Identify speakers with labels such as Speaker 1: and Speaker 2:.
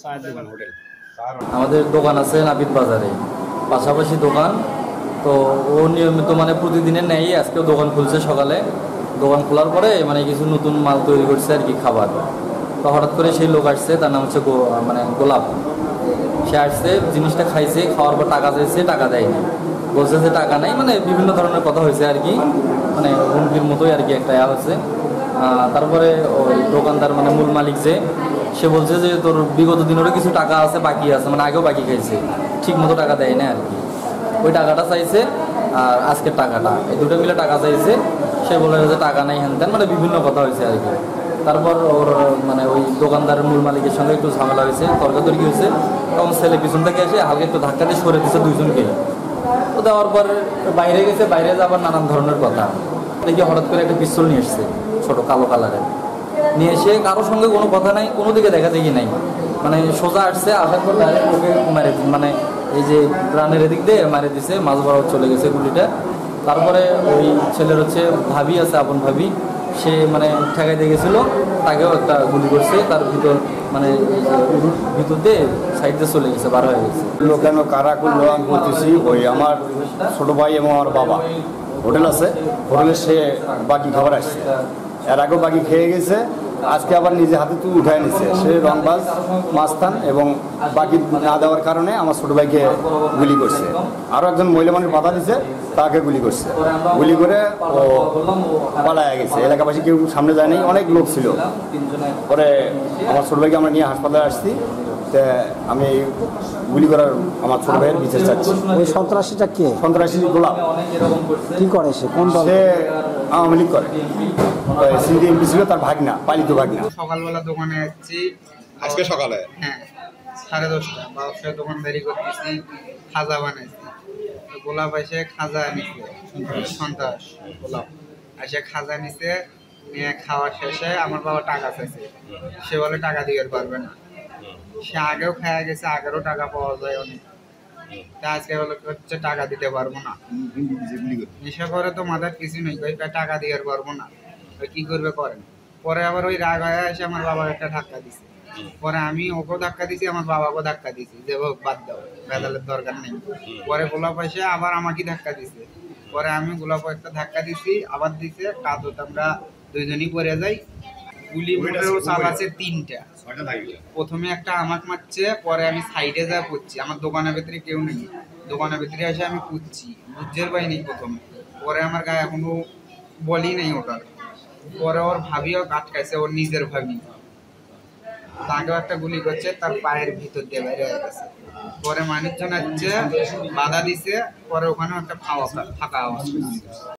Speaker 1: চায়ের দোকান, হোটেল।
Speaker 2: আমাদের দোকান আছে নাপিত বাজারে, পাশাপাশি দোকান। তো ও নিয়মিত মানে প্রতিদিনের নেই, আজকেও দোকান খুলছে সকালে। দোকান খোলার পরে মানে কিছু নতুন মাল তৈরি করছে আর কি, খাবার। তো হঠাৎ করে সেই লোক আসছে, তার নাম হচ্ছে মানে গোলাপ। সে আসছে, জিনিসটা খাইছে, খাওয়ার পর টাকা চাইছে, টাকা দেয়নি, বলছে যে টাকা নেই, মানে বিভিন্ন ধরনের কথা হয়েছে আর কি, মানে হুমকির মতোই আর কি একটা হচ্ছে। তারপরে ওই দোকানদার মানে মূল মালিক যে, সে বলছে যে তোর বিগত দিনেরও কিছু টাকা আছে, বাকি আছে, মানে আগেও বাকি খাইছে, ঠিক মতো টাকা দেয় না আর কি। ওই টাকাটা চাইছে আর আজকের টাকাটা, এই দুটো মিলে টাকা চাইছে। সে বলে যে টাকা নেই, হ্যান ত্যান, মানে বিভিন্ন কথা হয়েছে আর কি। তারপর ওর মানে ওই দোকানদারের মূল মালিকের সঙ্গে একটু ঝামেলা হয়েছে, তর্কাতর্কি হয়েছে। তখন ছেলে পিছন থেকে এসে হালকা একটু ধাক্কা দিয়ে সরে দিচ্ছে দুইজনকে। তো দেওয়ার পর বাইরে গেছে, বাইরে যাবার নানান ধরনের কথা দেখি হঠাৎ করে একটা পিস্তল নিয়ে এসছে, ছোটো কালো কালারের নিয়ে এসে, কারোর সঙ্গে কোনো কথা নাই, কোনো দিকে দেখা দেখি নাই, মানে সোজা আসছে, আসার পর ডাইরেক্ট ওকে মারে, মানে এই যে প্রাণের এদিক দিয়ে মারে দিছে, মাঝ বরাবর চলে গেছে গুলিটা। তারপরে ওই ছেলের হচ্ছে ভাবি আছে, আপন ভাবি, সে মানে ঠেকাইতে গেছিলো, তাকেও একটা গুলি করছে, তার ভিতর মানে ভিতর দিয়ে সাইড দিয়ে চলে গেছে, বার হয়ে গেছে।
Speaker 1: কেন কারা করলো আমি বলতেছি, ওই আমার ছোটো ভাই এবং আমার বাবা হোটেল আছে, হোটেলে সে বাকি খাবার আসছে, এর আগেও বাকি খেয়ে গেছে, আজকে আবার নিজে হাতে তুই উঠায় নিচ্ছে। সে রংবাজ মাস্তান, এবং বাকি না দেওয়ার কারণে আমার ছোটো ভাইকে গুলি করছে। আরও একজন মহিলা মানুষ বাধা দিচ্ছে, তাকে গুলি করছে। গুলি করে ও পালায়া গেছে, এলাকাবাসী কেউ সামনে যায়নি, অনেক লোক ছিল। পরে আমার ছোটো ভাইকে আমরা নিয়ে হাসপাতালে আসছি। আমি গুলি করার আমার ছোট ভাইয়ের বিচার চাচ্ছি।
Speaker 3: ওই সন্ত্রাসীটা কে?
Speaker 1: সন্ত্রাসী গোলাপ।
Speaker 3: কি করে সে? কোন দল?
Speaker 1: সে আওয়ামী লীগ করে। সিন্ধি এমপি ছিল, তার ভাগনা, পালিত ভাগনা।
Speaker 4: সকালবেলা দোকানে যাচ্ছি,
Speaker 5: আজকে সকালে
Speaker 4: হ্যাঁ 10:30 ব্যবসায় দোকানদারি করতেছি, খাজা বানাইছি। গোলাপ এসে খাজা নিছে, সন্ত্রাস গোলাপ এসে খাজা নিছে, নিয়ে খাওয়া শেষে আমার বাবা টাকা চাইছে, সে বলে টাকা দিতে পারবে না। সে আগেও খাওয়া গেছে, আগেরও টাকা পাওয়া যায় অনেক, তা আজকে বলে হচ্ছে টাকা দিতে পারবো না। নেশা করে তো মাথার কিছু নেই, টাকা দিতে পারবো না, কি করবে করেন। পরে আবার ওই রাগ হয়ে এসে আমার বাবা একটা ধাক্কা দিছে, পরে আমি ওকেও ধাক্কা দিছি, আমার বাবাকেও ধাক্কা দিছি, যে বাদ দাও, ভেদালের দরকার নেই। পরে গোলাপ এসে আবার আমাকে ধাক্কা দিছে, পরে আমি গোলাপ একটা ধাক্কা দিছি, আবার দিছে, কাঁদতে আমরা দুইজনই পড়ে যাই। গুলি মোটেও চাল আছে 3টা। প্রথমে একটা আমাকে মারছে, পরে আমি সাইডে যা পড়ছি, আমার দোকানের ভিতরে কেউ নেই, দোকানের ভিতরে এসে আমি পুচ্ছি, বুঝের পাই নেই প্রথমে। পরে আমার গায়ে এখনো বলি নেই ওটার। পরে ওর ভাবিও আটকাইছে, ওর নিজের ভাবি, তাকেও একটা গুলি করছে, তার পায়ের ভিতর দিয়ে বাইরে হয়ে গেছে। পরে মানুষজন আসছে, বাধা দিছে, পরে ওখানেও একটা ফাঁকা আওয়াজ।